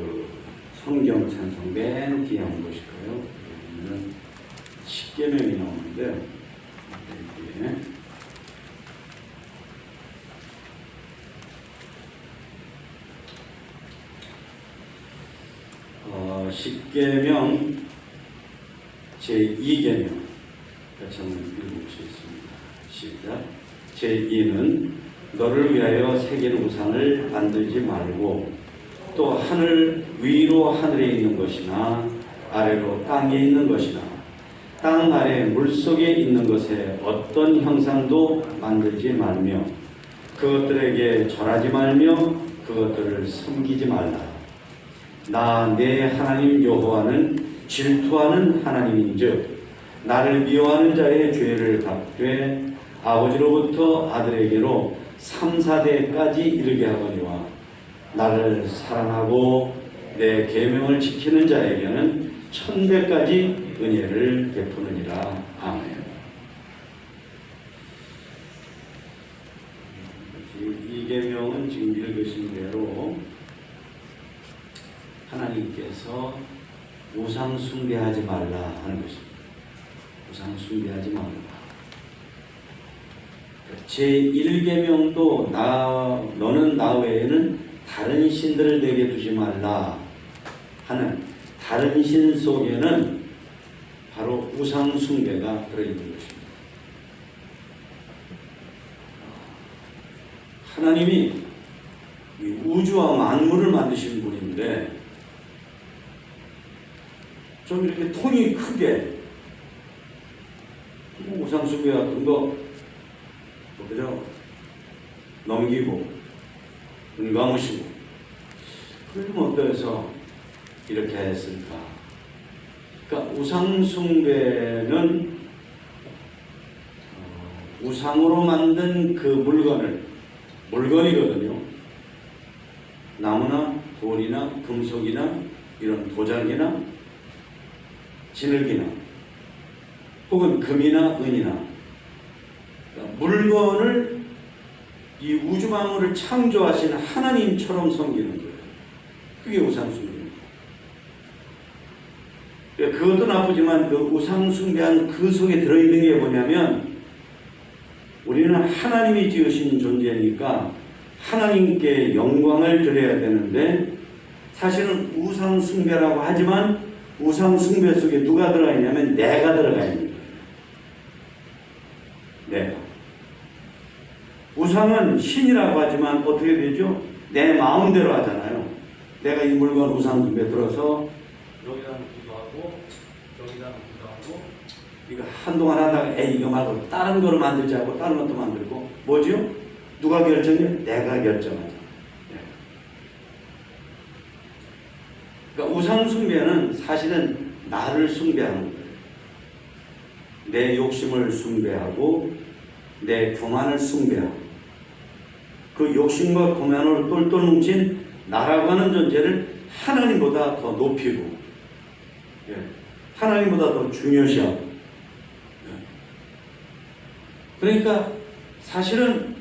그 성경 찬송 맨 뒤에 한번 보실까요? 여기는 10계명이 나오는데 여기에 10계명 제2계명 같이 한번 읽어보시겠습니다. 시작. 제2는 너를 위하여 새긴 우상을 만들지 말고 또 하늘 위로 하늘에 있는 것이나 아래로 땅에 있는 것이나 땅 아래 물속에 있는 것에 어떤 형상도 만들지 말며 그것들에게 절하지 말며 그것들을 섬기지 말라. 나 내 하나님 여호와는 질투하는 하나님인즉 나를 미워하는 자의 죄를 갚되 아버지로부터 아들에게로 3, 4대까지 이르게 하거니와 나를 사랑하고 내 계명을 지키는 자에게는 1000배까지 은혜를 베푸느니라. 아멘. 이 계명은 지금 읽으신 대로 하나님께서 우상 숭배하지 말라 하는 것입니다. 우상 숭배하지 말라. 제1계명도 너는 나 외에는 다른 신들을 내게 두지 말라 하는 다른 신 속에는 바로 우상 숭배가 들어있는 것입니다. 하나님이 이 우주와 만물을 만드신 분인데 좀 이렇게 통이 크게 우상 숭배 같은 거 그죠? 넘기고 감으시고 그럼 어떠해서 이렇게 했을까? 그러니까 우상 숭배는 우상으로 만든 그 물건이거든요. 나무나 돌이나 금속이나 이런 도자기나 진흙이나 혹은 금이나 은이나 그러니까 물건을 이 우주 만물을 창조하신 하나님처럼 섬기는 거예요. 그게 우상숭배입니다. 그것도 나쁘지만 그 우상숭배한 그 속에 들어있는 게 뭐냐면 우리는 하나님이 지으신 존재니까 하나님께 영광을 드려야 되는데 사실은 우상숭배라고 하지만 우상숭배 속에 누가 들어가 있냐면 내가 들어가 있는 거예요. 내가. 우상은 신이라고 하지만 어떻게 되죠? 내 마음대로 하잖아요. 내가 이 물건 우상숭배 들어서 여기다 기도하고 저기다 기도하고 이거 한동안 하다가 이거 말고 다른 거로 만들자 하고 다른 것도 만들고 뭐죠? 누가 결정해? 내가 결정하죠. 그러니까 우상숭배는 사실은 나를 숭배하는 거예요. 내 욕심을 숭배하고 내 교만을 숭배하고 그 욕심과 교만으로 똘똘 뭉친 나라고 하는 존재를 하나님보다 더 높이고 하나님보다 더 중요시하고 그러니까 사실은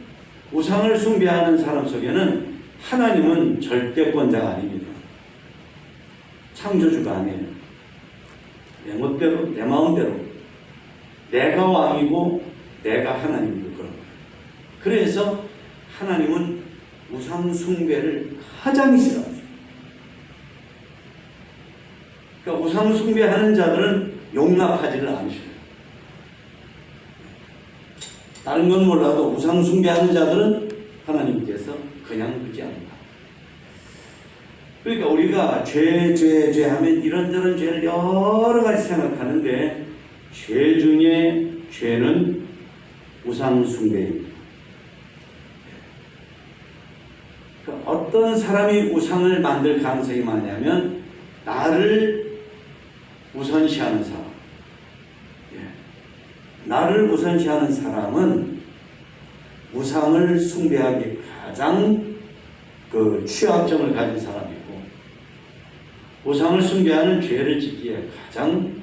우상을 숭배하는 사람 속에는 하나님은 절대권자가 아닙니다. 창조주가 아니에요. 내 멋대로 내 마음대로 내가 왕이고 내가 하나님이고 그런 거예요. 그래서 하나님은 우상 숭배를 가장 싫어하죠. 그러니까 우상 숭배하는 자들은 용납하지를 않으셔요. 다른 건 몰라도 우상 숭배하는 자들은 하나님께서 그냥 두지 않는다. 그러니까 우리가 죄 하면 이런저런 죄를 여러 가지 생각하는데 죄 중에 죄는 우상 숭배입니다. 그러니까 어떤 사람이 우상을 만들 가능성이 많냐면 나를 우선시하는 사람. 나를 우선시하는 사람은 우상을 숭배하기 가장 그 취약점을 가진 사람이고 우상을 숭배하는 죄를 짓기에 가장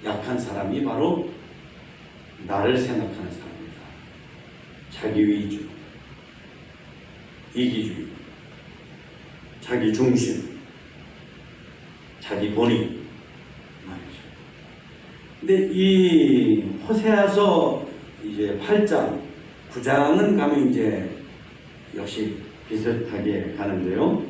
약한 사람이 바로 나를 생각하는 사람입니다. 자기 위주, 이기주의, 자기 중심, 자기 본인 말이죠. 근데 이 호세아서 이제 8장, 9장은 가면 이제 역시 비슷하게 가는데요.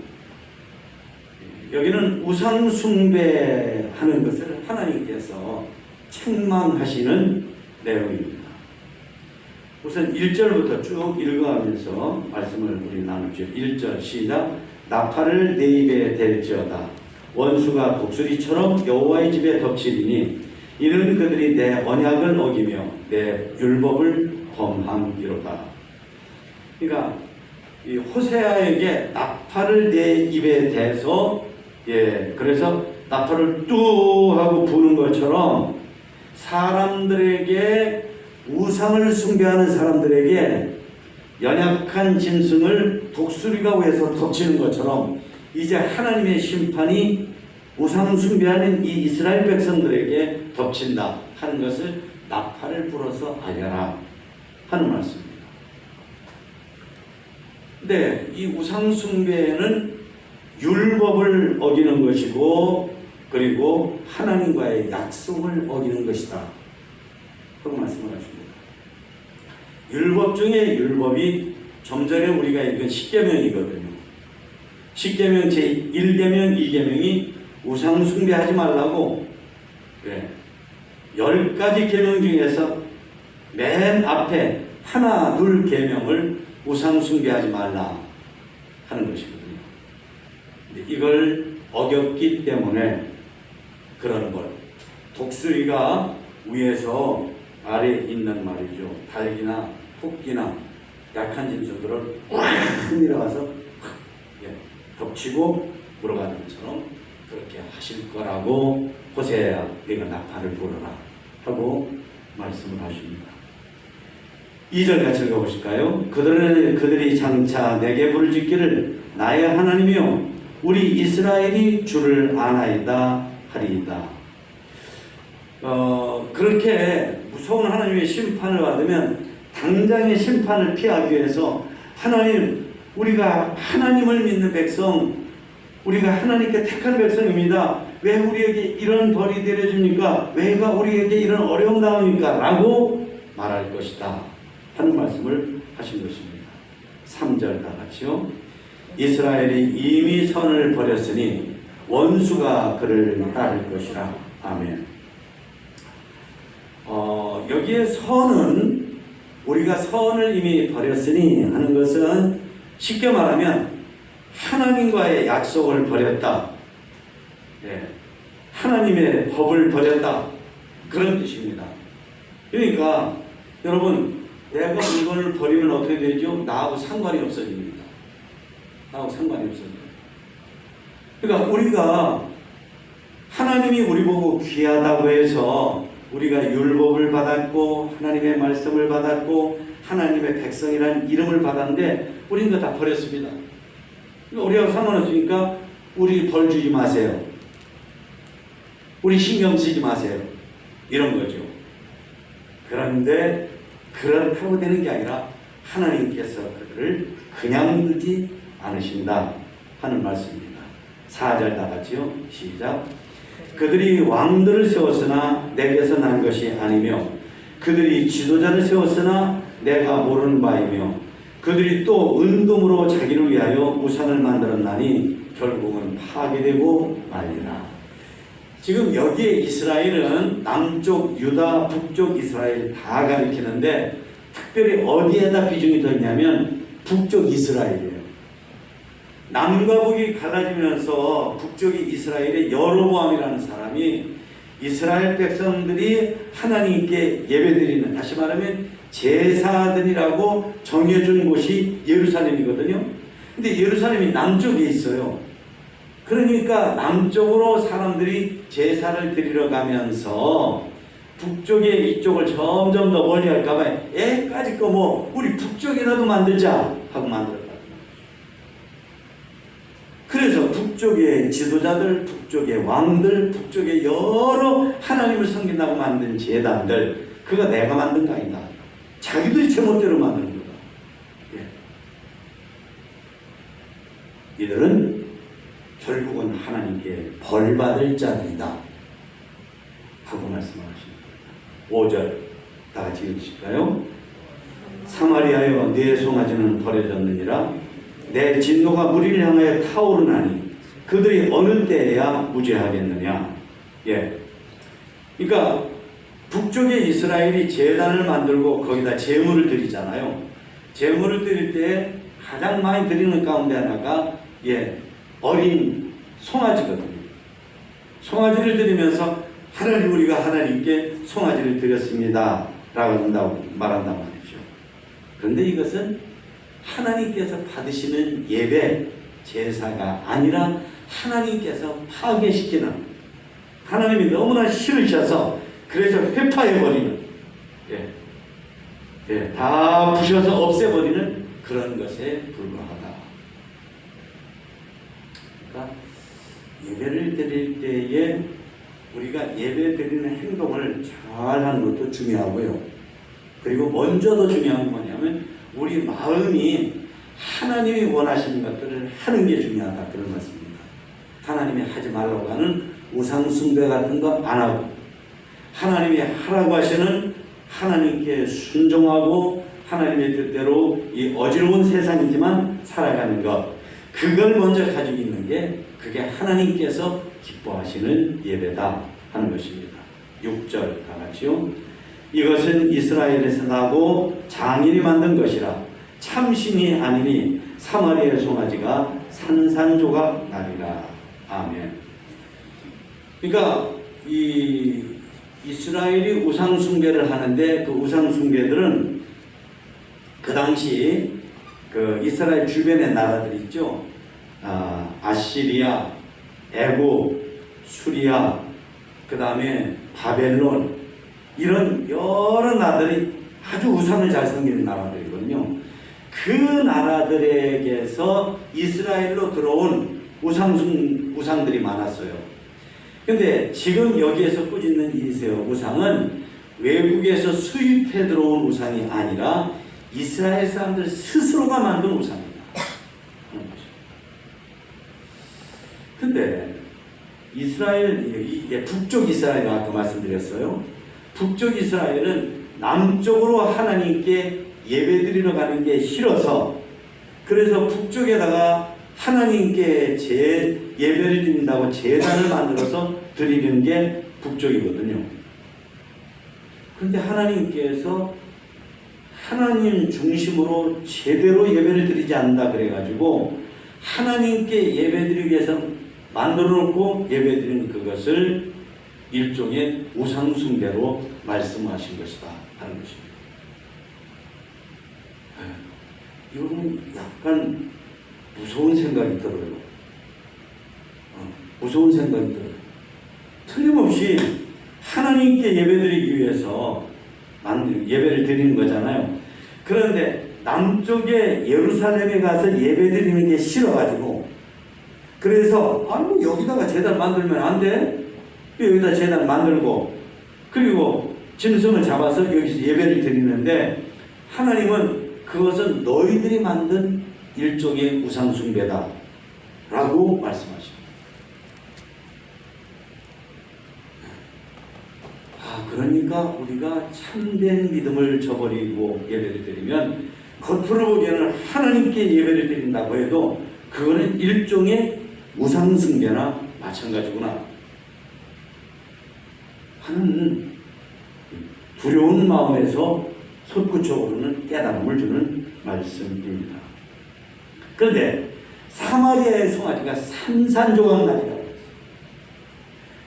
여기는 우상 숭배하는 것을 하나님께서 책망하시는 내용입니다. 우선 1절부터 쭉 읽어가면서 말씀을 우리 나누죠. 1절 시작. 나팔을 내 입에 댈지어다. 원수가 독수리처럼 여호와의 집에 덮치리니 이는 그들이 내 언약을 어기며 내 율법을 범함이로다. 그러니까 이 호세아에게 나팔을 내 입에 대서 그래서 나팔을 뚜 하고 부는 것처럼 사람들에게 우상을 숭배하는 사람들에게 연약한 짐승을 독수리가 위에서 덮치는 것처럼 이제 하나님의 심판이 우상 숭배하는 이 이스라엘 백성들에게 덮친다 하는 것을 나팔을 불어서 알려라 하는 말씀입니다. 근데 이 우상 숭배는 율법을 어기는 것이고 그리고 하나님과의 약속을 어기는 것이다 그런 말씀을 하십니다. 율법 중에 율법이 좀 전에 우리가 읽은 십계명이거든요. 십계명 제1계명, 2계명이 우상 숭배하지 말라고 10가지 계명 중에서 맨 앞에 하나, 둘 계명을 우상 숭배하지 말라 하는 것이거든요. 이걸 어겼기 때문에 그런 걸 독수리가 위에서 아래에 있는 말이죠. 닭이나 토끼나 약한 짐승들을 확 밀어가서 덮치고 물어가는 것처럼 그렇게 하실 거라고 호세아야 네가 나팔을 불어라 하고 말씀을 하십니다. 2절 같이 읽어보실까요? 그들이 장차 내게 부를 짓기를 나의 하나님이요 우리 이스라엘이 주를 아나이다 하리이다. 그렇게 무서운 하나님의 심판을 받으면 당장의 심판을 피하기 위해서 하나님, 우리가 하나님을 믿는 백성, 우리가 하나님께 택한 백성입니다. 왜 우리에게 이런 벌이 내려집니까? 왜가 우리에게 이런 어려움 나옵니까? 라고 말할 것이다 하는 말씀을 하신 것입니다. 3절 다 같이요. 이스라엘이 이미 선을 버렸으니 원수가 그를 따를 것이라. 아멘. 여기에 선은 우리가 선을 이미 버렸으니 하는 것은 쉽게 말하면 하나님과의 약속을 버렸다. 하나님의 법을 버렸다. 그런 뜻입니다. 그러니까 여러분 내가 물건을 버리면 어떻게 되죠? 나하고 상관이 없어집니다. 나하고 상관이 없어져요. 그러니까 우리가 하나님이 우리 보고 귀하다고 해서 우리가 율법을 받았고 하나님의 말씀을 받았고 하나님의 백성이라는 이름을 받았는데 우리는 그거 다 버렸습니다. 우리하고 상관없으니까 우리 벌 주지 마세요. 우리 신경 쓰지 마세요. 이런 거죠. 그런데 그렇다고 되는 게 아니라 하나님께서 그들을 그냥 두지 않으신다 하는 말씀입니다. 4절 다 같이요. 시작. 그들이 왕들을 세웠으나 내게서 난 것이 아니며 그들이 지도자를 세웠으나 내가 모르는 바이며 그들이 또 은금으로 자기를 위하여 우상을 만들었나니 결국은 파괴되고 말리라. 지금 여기에 이스라엘은 남쪽 유다, 북쪽 이스라엘 다 가리키는데 특별히 어디에다 비중이 더 있냐면 북쪽 이스라엘이에요. 남과 북이 갈라지면서 북쪽이 이스라엘의 여로보암이라는 사람이 이스라엘 백성들이 하나님께 예배드리는, 다시 말하면 제사드리라고 정해준 곳이 예루살렘이거든요. 근데 예루살렘이 남쪽에 있어요. 그러니까 남쪽으로 사람들이 제사를 드리러 가면서 북쪽에 이쪽을 점점 더 멀리 할까봐 애까지 거 뭐 우리 북쪽이라도 만들자 하고 만들었다. 그래서 북쪽의 지도자들, 북쪽의 왕들, 북쪽의 여러 하나님을 섬긴다고 만든 제단들, 그거 내가 만든 거 아니다. 자기들이 제멋대로 만든 거다. 이들은 결국은 하나님께 벌받을 자들이다 하고 말씀하십니다. 5절 다 같이 읽으실까요? 사마리아여 내 송아지는 버려졌느니라. 내 진노가 무리를 향하여 타오르나니 그들이 어느 때에야 무죄하겠느냐. 예. 그러니까 북쪽의 이스라엘이 제단을 만들고 거기다 제물을 드리잖아요. 제물을 드릴 때 가장 많이 드리는 가운데 하나가 어린 송아지거든요. 송아지를 드리면서 하나님, 우리가 하나님께 송아지를 드렸습니다 라고 한다고 말한단 말이죠. 그런데 이것은 하나님께서 받으시는 예배 제사가 아니라 하나님께서 파괴시키는, 하나님이 너무나 싫으셔서 그래서 회파해버리는, 다 부셔서 없애버리는 그런 것에 불과하다. 그러니까 예배를 드릴 때에 우리가 예배 드리는 행동을 잘 하는 것도 중요하고요. 그리고 먼저 더 중요한 건 뭐냐면 우리 마음이 하나님이 원하시는 것들을 하는 게 중요하다, 그런 말씀입니다. 하나님이 하지 말라고 하는 우상 숭배 같은 거 안 하고, 하나님이 하라고 하시는 하나님께 순종하고 하나님의 뜻대로 이 어지러운 세상이지만 살아가는 것, 그걸 먼저 가지고 있는 게 그게 하나님께서 기뻐하시는 예배다 하는 것입니다. 6절 다 같이요. 이것은 이스라엘에서 나고 장인이 만든 것이라 참신이 아니니 사마리아의 송아지가 산산조각 나리라. 아멘. 그러니까 이 이스라엘이 우상 숭배를 하는데 그 우상 숭배들은 그 당시 그 이스라엘 주변의 나라들 있죠. 아시리아, 애굽, 수리아, 그 다음에 바벨론, 이런 여러 나라들이 아주 우상을 잘 섬기는 나라들이거든요. 그 나라들에게서 이스라엘로 들어온 우상들이 많았어요. 근데 지금 여기에서 꾸짖는 이 우상은 외국에서 수입해 들어온 우상이 아니라 이스라엘 사람들 스스로가 만든 우상입니다. 근데 이스라엘, 북쪽 이스라엘 아까 말씀드렸어요. 북쪽 이스라엘은 남쪽으로 하나님께 예배드리러 가는 게 싫어서, 그래서 북쪽에다가 하나님께 예배를 드린다고 제단을 만들어서 드리는 게 북쪽이거든요. 그런데 하나님께서 하나님 중심으로 제대로 예배를 드리지 않는다 그래가지고 하나님께 예배드리기 위해서 만들어 놓고 예배드리는 그것을 일종의 우상숭배로 말씀하신 것이다 하는 것입니다. 이거는 약간 무서운 생각이 들어요. 무서운 생각이 들어요. 틀림없이 하나님께 예배드리기 위해서 예배를 드리는 거잖아요. 그런데 남쪽에 예루살렘에 가서 예배드리는 게 싫어가지고, 그래서 뭐 여기다가 제단 만들면 안 돼? 여기다 제단 만들고 그리고 짐승을 잡아서 여기서 예배를 드리는데, 하나님은 그것은 너희들이 만든 일종의 우상숭배다 라고 말씀하십니다. 그러니까 우리가 참된 믿음을 저버리고 예배를 드리면 겉으로 보기에는 하나님께 예배를 드린다고 해도 그거는 일종의 우상숭배나 마찬가지구나 하는 두려운 마음에서 솟구쳐오르는 깨달음을 주는 말씀입니다. 그런데 사마리아의 송아지가 산산조각 나리라.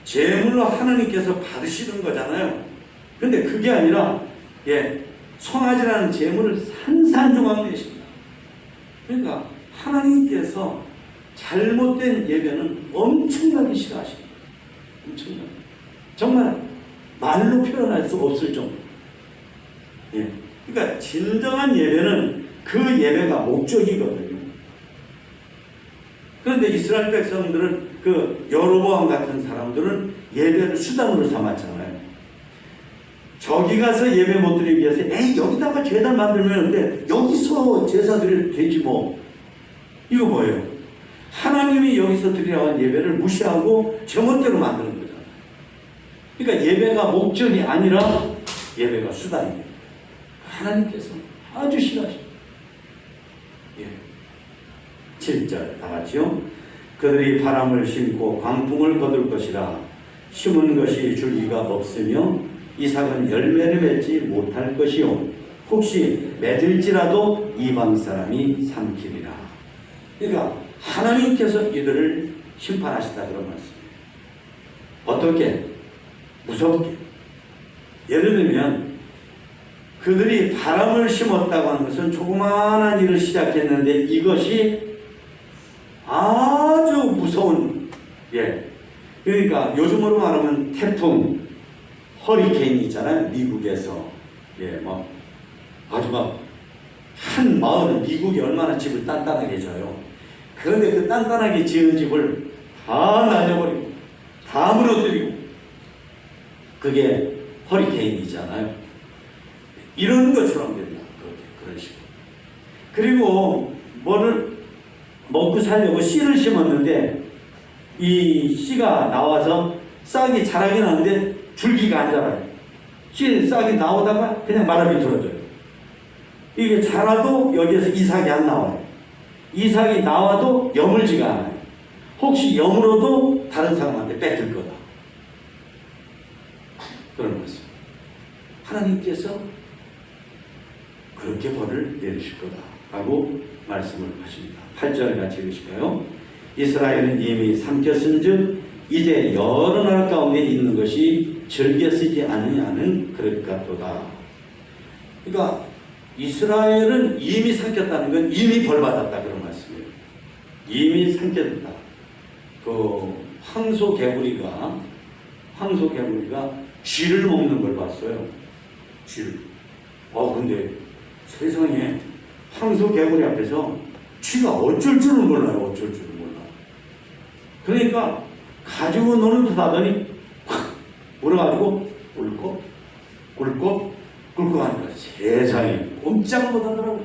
제물로 하나님께서 받으시는 거잖아요. 근데 그게 아니라 송아지라는 제물을 산산조각 내십니다. 그러니까 하나님께서 잘못된 예배는 엄청나게 싫어하십니다. 엄청나게. 정말 말로 표현할 수 없을 정도. 그러니까 진정한 예배는 그 예배가 목적이거든요. 그런데 이스라엘 백성들은 그 여로보암 같은 사람들은 예배를 수단으로 삼았잖아요. 저기 가서 예배 못 드리기 위해서 여기다가 제단 만들면 되는데 여기서 제사 드려도 되지 뭐. 이거 뭐예요? 하나님 하나님이 여기서 드리라고 한 예배를 무시하고 제멋대로 만드는 거잖아요. 그러니까 예배가 목적이 아니라 예배가 수단이에요. 하나님께서 아주 싫어하십니다. 예. 7절 다 같이요. 그들이 바람을 심고 광풍을 거둘 것이라. 심은 것이 줄기가 없으며 이삭은 열매를 맺지 못할 것이요 혹시 맺을지라도 이방 사람이 삼키리라. 그러니까 하나님께서 이들을 심판하시다 그런 말씀이에요. 어떻게? 무섭게. 예를 들면 그들이 바람을 심었다고 하는 것은 조그마한 일을 시작했는데 이것이 아주 무서운, 그러니까 요즘으로 말하면 태풍, 허리케인이 있잖아요. 미국에서. 아주 한 마을, 미국이 얼마나 집을 단단하게 져요. 그런데 그 단단하게 지은 집을 다 날려버리고, 다 무너뜨리고, 그게 허리케인이잖아요. 이런 것처럼 됩니다. 그런 식으로. 그리고 뭐를 먹고 살려고 씨를 심었는데 이 씨가 나와서 싹이 자라긴 하는데 줄기가 안 자라요. 싹이 나오다가 그냥 말아 비틀어져요. 이게 자라도 여기에서 이삭이 안 나와요. 이삭이 나와도 여물지가 않아요. 혹시 여물어도 다른 사람한테 뺏길 거다. 그런 것입니다. 하나님께서 그렇게 벌을 내리실 거다라고 말씀을 하십니다. 8절 같이 읽으실까요? 이스라엘은 이미 삼켰은즉 이제 여러 나라 가운데 있는 것이 즐겨 쓰지 않느냐는 그럴 같도다. 그러니까 이스라엘은 이미 삼켰다는 건 이미 벌받았다 그런 말씀이에요. 이미 삼켰다. 그 황소개구리가 쥐를 먹는 걸 봤어요. 쥐를. 근데 세상에 황소개구리 앞에서 쥐가 어쩔 줄은 몰라요. 어쩔 줄은 몰라. 그러니까 가지고 노는 듯 하더니 확 물어가지고 꿀꺽 하는 거야. 세상에 꼼짝 못하더라고요.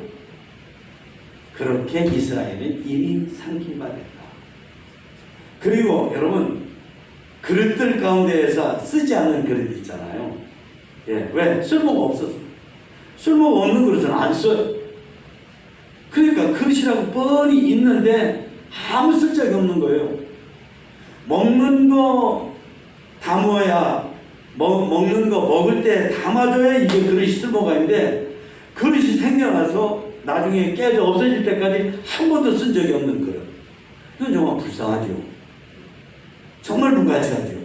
그렇게 이스라엘은 이미 삼킨 바 됐다. 그리고 여러분 그릇들 가운데에서 쓰지 않는 그릇 있잖아요. 왜? 쓸모가 없어서. 쓸모가 없는 그릇은 안 써요. 그러니까 그릇이라고 뻔히 있는데 아무 쓸데가 없는 거예요. 먹는 거 담아야 먹는 거 먹을 때 담아줘야 이게 그릇이 쓸모가 있는데 그릇이 생겨나서 나중에 깨져 없어질 때까지 한 번도 쓴 적이 없는 그릇. 이건 정말 불쌍하죠. 정말 무가치하죠.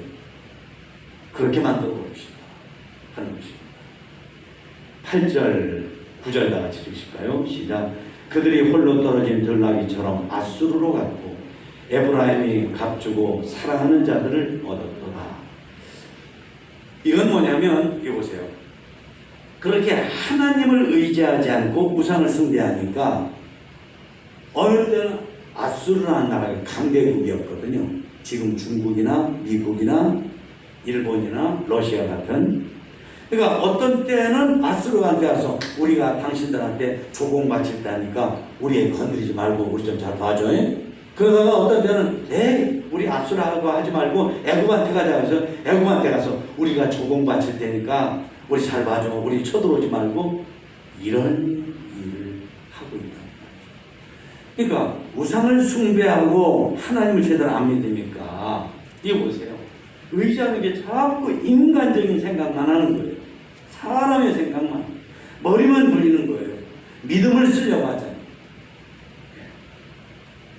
그렇게 만들어 봅시다 하는 것입니다. 8절 9절 다 같이 읽으실까요? 시작. 그들이 홀로 떨어진 들나귀처럼 아수르로 갔고 에브라임이 값주고 사랑하는 자들을 얻었도다. 이건 뭐냐면 이거 보세요. 그렇게 하나님을 의지하지 않고 우상을 숭배하니까 어느 때는 아수르라는 나라가 강대국이었거든요. 지금 중국이나 미국이나 일본이나 러시아 같은. 그러니까 어떤 때는 아수르한테 와서 우리가 당신들한테 조공 바칠 때니까 우리 건드리지 말고 우리 좀 잘 봐줘. 그러다가 어떤 때는 우리 아수르하고 하지 말고 애굽한테 가자 해서 애굽한테 가서 우리가 조공 바칠 테니까 우리 잘 봐줘. 우리 쳐들어오지 말고 이런 일을 하고 있다. 그러니까 우상을 숭배하고 하나님을 제대로 안 믿으니까 이거 보세요. 의지하는 게 자꾸 인간적인 생각만 하는 거예요. 사람의 생각만. 머리만 굴리는 거예요. 믿음을 쓰려고 하잖아요.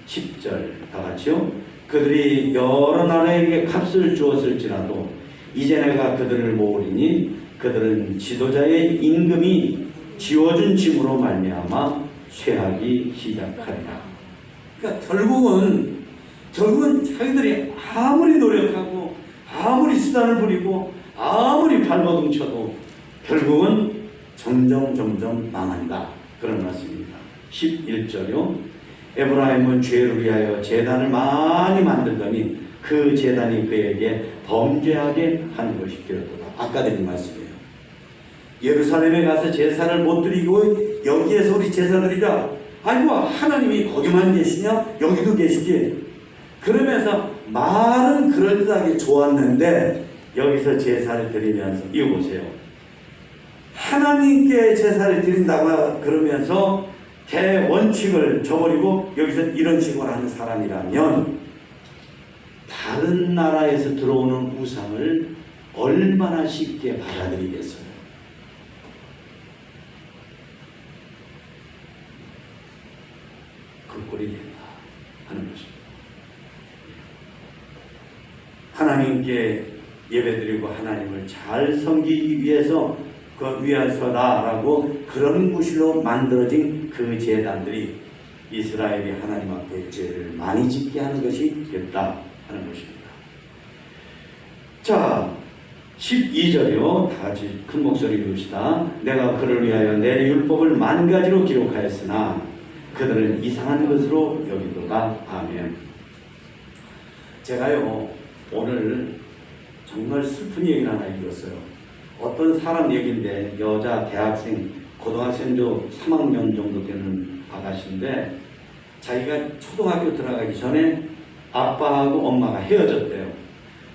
10절 다 같이요. 그들이 여러 나라에게 값을 주었을지라도 이제 내가 그들을 모으리니 그들은 지도자의 임금이 지워준 짐으로 말미암아 쇠하기 시작하리라. 그러니까 결국은 자기들이 아무리 노력하고 아무리 수단을 부리고 아무리 발버둥 쳐도 결국은 점점 망한다. 그런 말씀입니다. 11절요. 에브라임은 죄를 위하여 제단을 많이 만들더니 그 제단이 그에게 범죄하게 하는 것이 되었도다. 아까 드린 말씀이에요. 예루살렘에 가서 제사를 못 드리고 여기에서 우리 제사 드리자. 아이고 하나님이 거기만 계시냐? 여기도 계시지. 그러면서 말은 그럴듯하게 좋았는데 여기서 제사를 드리면서 이거 보세요. 하나님께 제사를 드린다고 그러면서 대원칙을 저버리고 여기서 이런 식으로 하는 사람이라면 다른 나라에서 들어오는 우상을 얼마나 쉽게 받아들이겠어요? 그 꼴이 된다 하는 것입니다. 하나님께 예배드리고 하나님을 잘 섬기기 위해서 위해서다라고 그런 구실로 만들어진 그 제단들이 이스라엘이 하나님 앞에 죄를 많이 짓게 하는 것이 됐다 하는 것입니다. 자, 12절이요. 다 같이 큰 목소리 읽읍시다. 내가 그를 위하여 내 율법을 만 가지로 기록하였으나 그들은 이상한 것으로 여기도다. 아멘. 제가요 오늘 정말 슬픈 얘기를 하나 읽었어요. 어떤 사람 얘기인데 여자 대학생, 고등학생도 3학년 정도 되는 아가씨인데 자기가 초등학교 들어가기 전에 아빠하고 엄마가 헤어졌대요.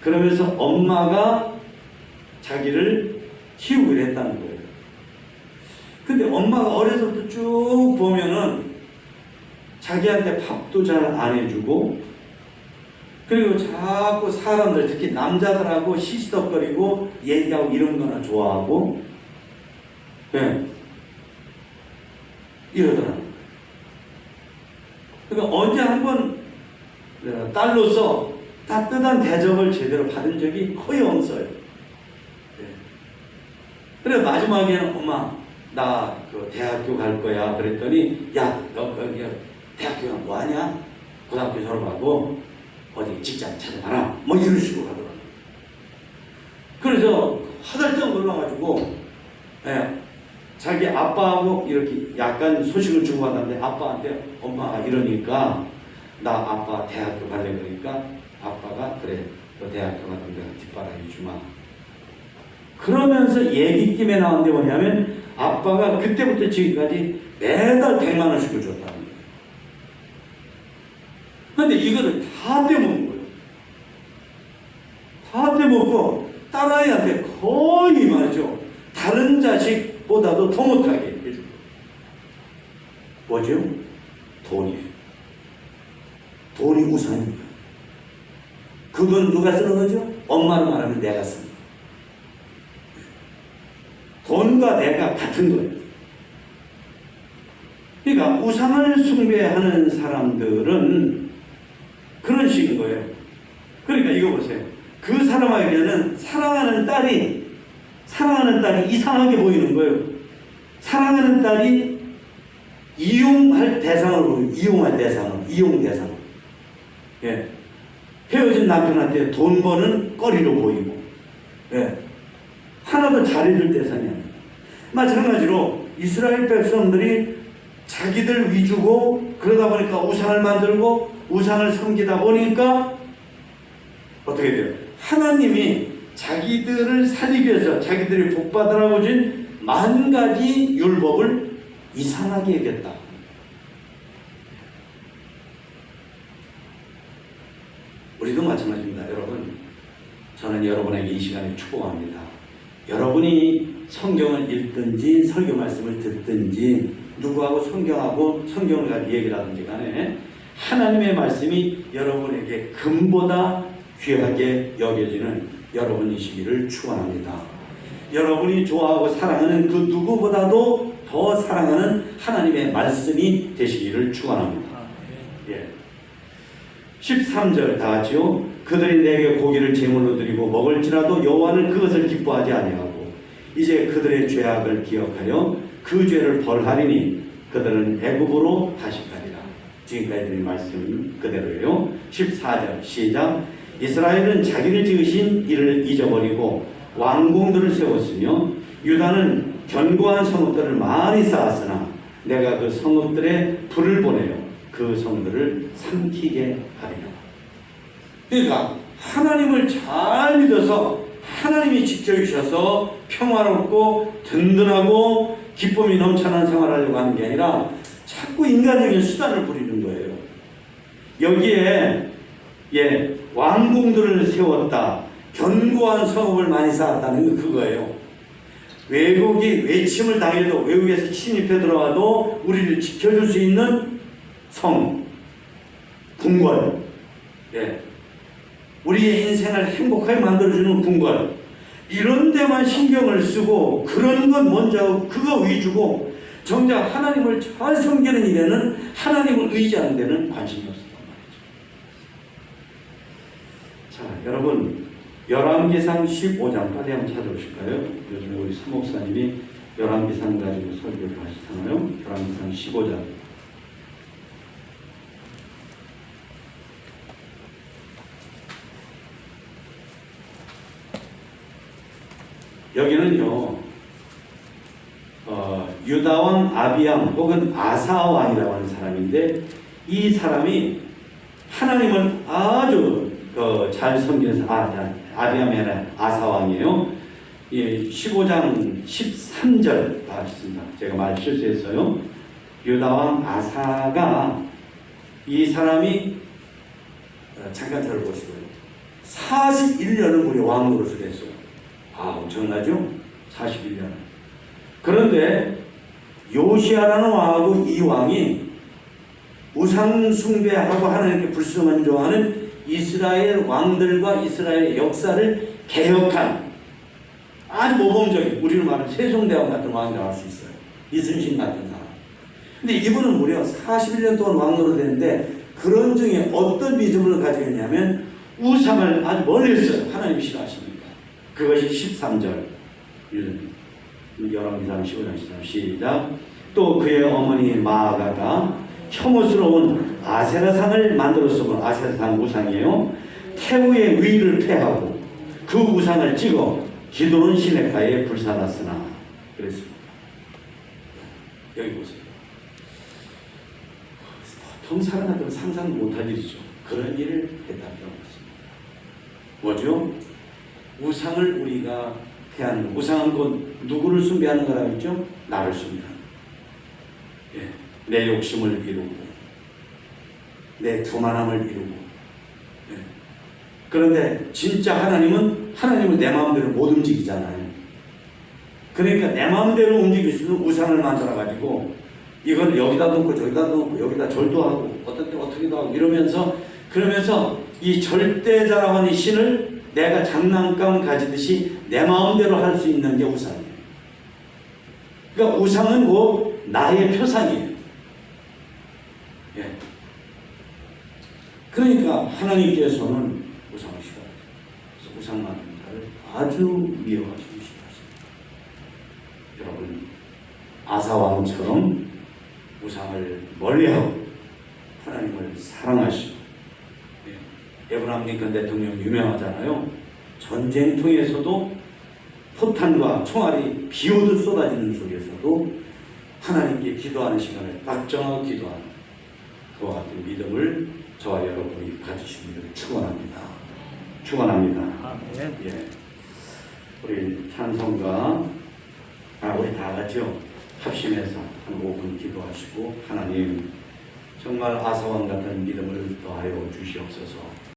그러면서 엄마가 자기를 키우기로 했다는 거예요. 근데 엄마가 어려서부터 쭉 보면은 자기한테 밥도 잘 안 해주고 그리고 자꾸 사람들 특히 남자들하고 시시덕거리고 얘기하고 이런 거나 좋아하고 네. 이러더라고요. 그러니까 언제 한번 딸로서 따뜻한 대접을 제대로 받은 적이 거의 없어요. 네. 그래 마지막에는 엄마 나 그 대학교 갈 거야 그랬더니 야 너 대학교 가면 뭐하냐? 고등학교 졸업하고 어디 직장 찾아봐라 뭐 이런 식으로 하더라고요. 그래서 화들짝 놀라가지고 예, 자기 아빠하고 이렇게 약간 소식을 주고받았는데 아빠한테 엄마가 이러니까 나 아빠 대학교 갈래 그러니까 아빠가 그래 너 대학교 가면 내가 뒷바라지 주마 그러면서 얘기김에 나온 게 뭐냐면 아빠가 그때부터 지금까지 매달 100만 원씩을 줬다는 거예요. 근데 이거를 다 떼먹는 거예요. 다 떼먹고 딸아이한테 거의 말이죠. 다른 자식보다도 더 못하게 해줄 거예요. 뭐죠? 돈이에요. 돈이 우선입니다. 그 돈 누가 쓰는 거죠? 엄마로 말하면 내가 쓰는 거예요. 돈과 내가 같은 거예요. 그러니까 우상을 숭배하는 사람들은 그런 식인 거예요. 그러니까 이거 보세요. 그 사람에게는 사랑하는 딸이 이상하게 보이는 거예요. 사랑하는 딸이 이용 대상으로. 예. 헤어진 남편한테 돈 버는 거리로 보이고, 예. 하나도 잘해줄 대상이 아니에요. 마찬가지로 이스라엘 백성들이 자기들 위주고 그러다 보니까 우상을 만들고 우상을 섬기다 보니까 어떻게 돼요? 하나님이 자기들을 살리기 위해서 자기들이 복받으라고 준 10,000가지 율법을 이상하게 여겼다. 우리도 마찬가지입니다. 여러분, 저는 여러분에게 이 시간에 축복합니다. 여러분이 성경을 읽든지 설교 말씀을 듣든지 누구하고 성경을 가지고 얘기를 하든지 간에 하나님의 말씀이 여러분에게 금보다 귀하게 여겨지는 여러분이시기를 축원합니다. 여러분이 좋아하고 사랑하는 그 누구보다도 더 사랑하는 하나님의 말씀이 되시기를 축원합니다. 예. 13절 다 같이요. 그들이 내게 고기를 제물로 드리고 먹을지라도 여호와는 그것을 기뻐하지 아니하고 이제 그들의 죄악을 기억하여 그 죄를 벌하리니 그들은 애굽으로 다시 가리라. 지금까지 드린 말씀 그대로예요. 14절 시작. 이스라엘은 자기를 지으신 이를 잊어버리고 왕궁들을 세웠으며 유다는 견고한 성읍들을 많이 쌓았으나 내가 그 성읍들에 불을 보내요 그 성들을 삼키게 하리라. 그러니까 하나님을 잘 믿어서 하나님이 지켜주셔서 평화롭고 든든하고 기쁨이 넘쳐나는 생활하려고 하는 게 아니라 자꾸 인간적인 수단을 부리는 거예요. 여기에 예, 왕궁들을 세웠다. 견고한 성읍을 많이 쌓았다는 게 그거예요. 외국이 외침을 당해도 외국에서 침입해 들어와도 우리를 지켜줄 수 있는 성, 궁궐. 예. 우리의 인생을 행복하게 만들어주는 궁궐. 이런 데만 신경을 쓰고 그런 것 먼저 하고 그거 위주고 정작 하나님을 잘 섬기는 일에는 하나님을 의지하는 데는 관심이 없었단 말이죠. 자, 여러분 열왕기상 15장 빨리 한번 찾아보실까요? 요즘에 우리 사목사님이 열왕기상 가지고 설교를 하시잖아요. 열왕기상 15장. 여기는요, 유다왕 아비암 혹은 아사왕이라고 하는 사람인데 이 사람이 하나님을 아주 잘 섬기는 아비암이 아니라 아사왕이에요. 15장 13절 봤습니다. 제가 말 실수했어요. 유다왕 아사가 이 사람이 잠깐 들어보시고요. 41년을 무려 왕노릇을 했어요. 엄청나죠? 41년. 그런데 요시아라는 왕하고 이 왕이 우상 숭배하고 하나님께 불순종하는 이스라엘 왕들과 이스라엘의 역사를 개혁한 아주 모범적인, 우리는 말하는 세종대왕 같은 왕이 나올 수 있어요. 이순신 같은 사람. 근데 이분은 무려 41년 동안 왕노릇 했는데 그런 중에 어떤 믿음을 가지고 있냐면 우상을 아주 멀리 했어요. 하나님 싫어하십니까? 그것이 13절. 열왕기상 15장 13절 시작. 또 그의 어머니 마아가가 혐오스러운 아세라상을 만들었으므로, 아세라상 우상이에요. 태우의 위를 패하고 그 우상을 찍어 기드론 시내가에 불사랐으나 그랬습니다. 여기 보세요. 보통 사람 같으면 상상 못할 일이죠. 그런 일을 했다는 것입니다. 뭐죠? 우상을 우리가 패하는 것. 우상은 곧 누구를 숭배하는 거라고 했죠? 나를 숭배하는 것. 예. 내 욕심을 이루고 내 교만함을 이루고. 예. 그런데 진짜 하나님은 하나님은 내 마음대로 못 움직이잖아요. 그러니까 내 마음대로 움직일 수 있는 우상을 만들어가지고 이걸 여기다 놓고 저기다 놓고 여기다 절도 하고 어떻게도 하고 이러면서, 그러면서 이 절대자라고 하는 신을 내가 장난감 가지듯이 내 마음대로 할 수 있는 게 우상이에요. 그러니까 우상은 뭐 나의 표상이에요. 예. 그러니까 하나님께서는 우상을 싫어하죠. 그래서 우상 만든 자를 아주 미워하시고 싫어하십니다. 여러분, 아사왕처럼 우상을 멀리하고 하나님을 사랑하시고, 에브라임 링컨 대통령 유명하잖아요. 전쟁통에서도 포탄과 총알이 비오듯 쏟아지는 속에서도 하나님께 기도하는 시간을 딱 정하고 기도하는 그와 같은 믿음을 저와 여러분이 가지시기를 축원합니다. 축원합니다. 예. 우리 찬송가 우리 다 같이요 합심해서 한 5분 기도하시고, 하나님 정말 아사왕 같은 믿음을 더하여 주시옵소서.